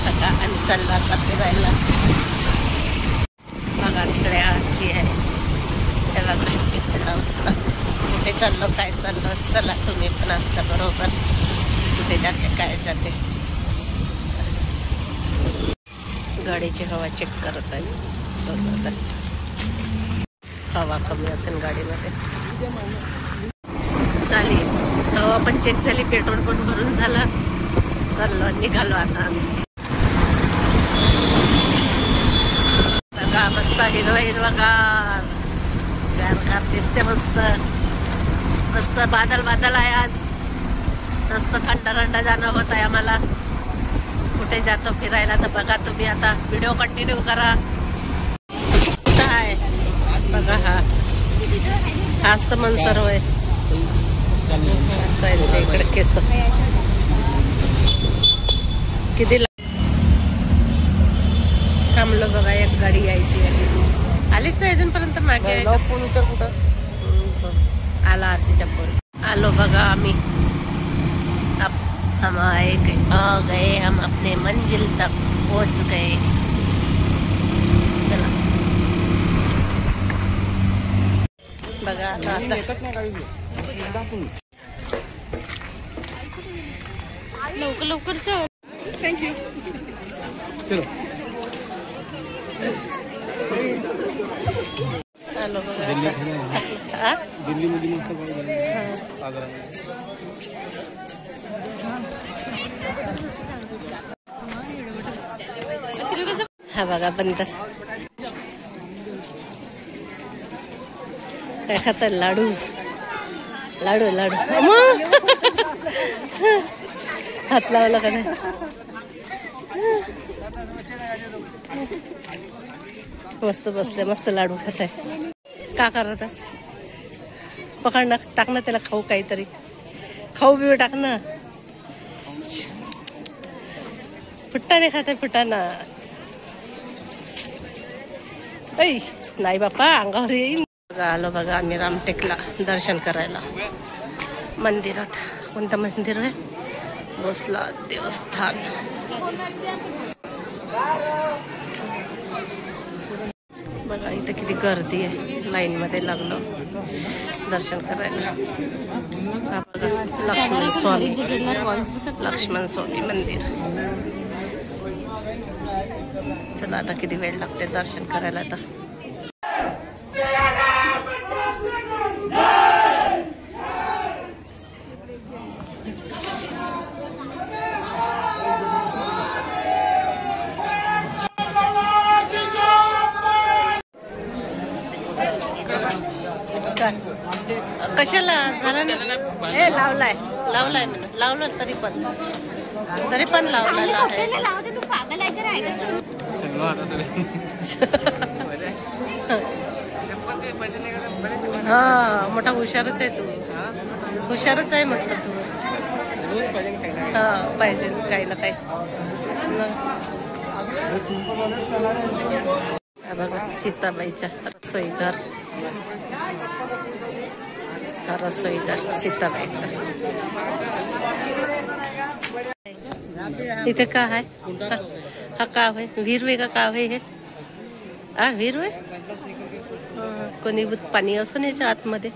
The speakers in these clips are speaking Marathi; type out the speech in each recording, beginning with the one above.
बघा आम्ही चाललो आता फिरायला. बघा तिकडे आजी आहे. त्याला फिरायला मस्त. कुठे चाललो काय चाललो, चला तुम्ही पण आमच्या बरोबर. कुठे जाते काय जाते. गाडीची हवा चेक करत आहे. हवा कमी असेल गाडीमध्ये. चालेल, हवा पण चेक झाली, पेट्रोल पण भरून झालं. चाललो निघालो आता आम्ही. बघा मस्त हिरवा हिरवागार गार दिसते. मस्त मस्त बादल बादल आहे आज. मस्त थंड थंड जाणं होत आहे आम्हाला. कुठे जातो फिरायला तर बघा तुम्ही. आता व्हिडिओ कंटिन्यू करा. काय बघा हाच तर मनसर होय. इकडे केस किती थांबलो बघा. एक गाडी यायची आहे. आलीच नाही अजूनपर्यंत. मागे कुठं आला आरतीच्या पोरी. आलो बघा आम्ही. हम आ गए. हम अपने मंजिल तक पहुंच गए. चला बघा आता लवकर लवकर चल. थँक्यू. हॅलो बघा हा बघा बंदर काय खातात. लाडू लाडू लाडू. हात लावला का नाही. मस्त बसले. मस्त लाडू खात आहे. का करत पकड ना. टाक ना त्याला खाऊ काहीतरी. खाऊ बिऊ टाक ना. फुटाणे खाते फुटाणा. नाही बाप्पा अंगावर येईन. आलो बघा आम्ही रामटेकला दर्शन करायला. मंदिरात. कोणतं मंदिर आहे. भोसला देवस्थान. बघा इथं किती गर्दी आहे. लाईन मध्ये लागलो दर्शन करायला. लक्ष्मण स्वामी मंदिर. चला आता किती वेळ लागते दर्शन करायला. आता कशाला झालं ना. हे लावलाय लावलाय म्हणा. लावलं तरी पण लावलेला आहे. हा मोठा हुशारच आहे तू. हुशारच आहे म्हटलं तू. हा पाहिजे काही ना काही. बघा सीताबाईच्या रसोईघर. हा रसोईघर सीताबाईचा. इथे का आहे. हा काव आहे. विहीर का काव आहे हे. हा विहीर आहे. कोणी पाणी असं नाही याच्या आतमध्ये.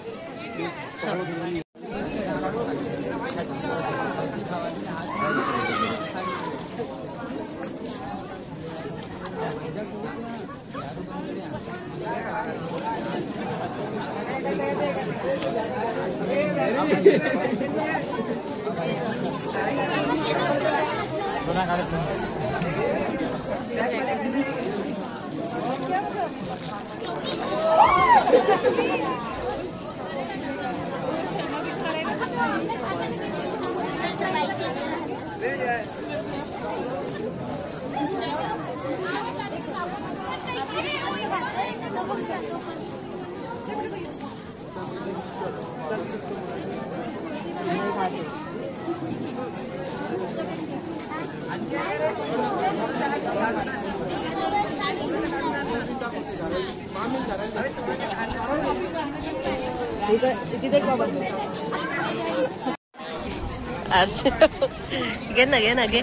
घे ना घे.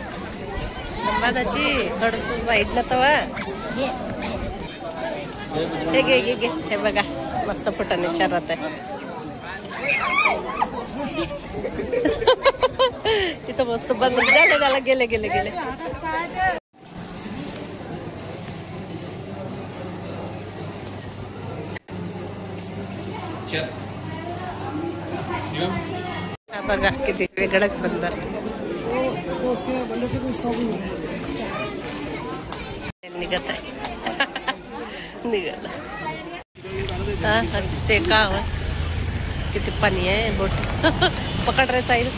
बाणाची थोडस साईडला तवा हे घे घे घे हे बघा मस्त फुटाने चारत आहे तिथं मस्त बंद झालं त्याला गेले गेले गेले हा बघा किती वेगळाच बंदर निघत आहे निघाला हा ते का किती पाणी आहे बोट पकड रे साईल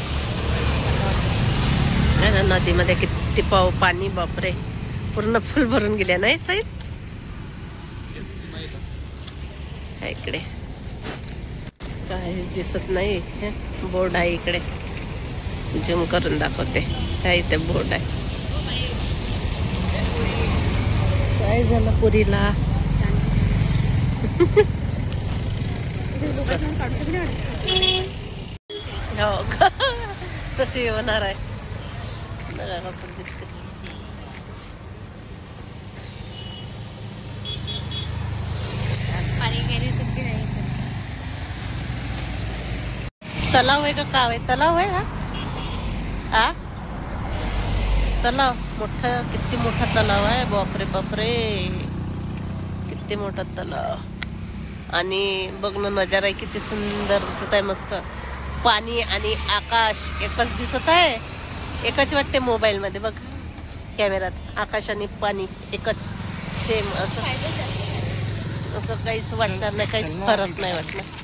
नदीमध्ये किती पाणी बापरे पूर्ण फुल भरून गेल्या नाही साईल इकडे काहीच दिसत नाही बोर्ड आहे इकडे झूम करून दाखवते काय इथे बोर्ड आहे काय झालं पुरीला हो तशी होणार आहे कसं दिसते तलाव आहे का काव आहे तलाव आहे हा तलाव मोठा किती मोठा तलाव आहे बापरे बापरे किती मोठा तलाव आणि बघ ना नजारा आहे किती सुंदर दिसत आहे मस्त पाणी आणि आकाश एकच दिसत आहे एकच वाटते मोबाईल मध्ये बघ कॅमेरात आकाश आणि पाणी एकच सेम असं काहीच वाटणार नाही काहीच फरक नाही वाटणार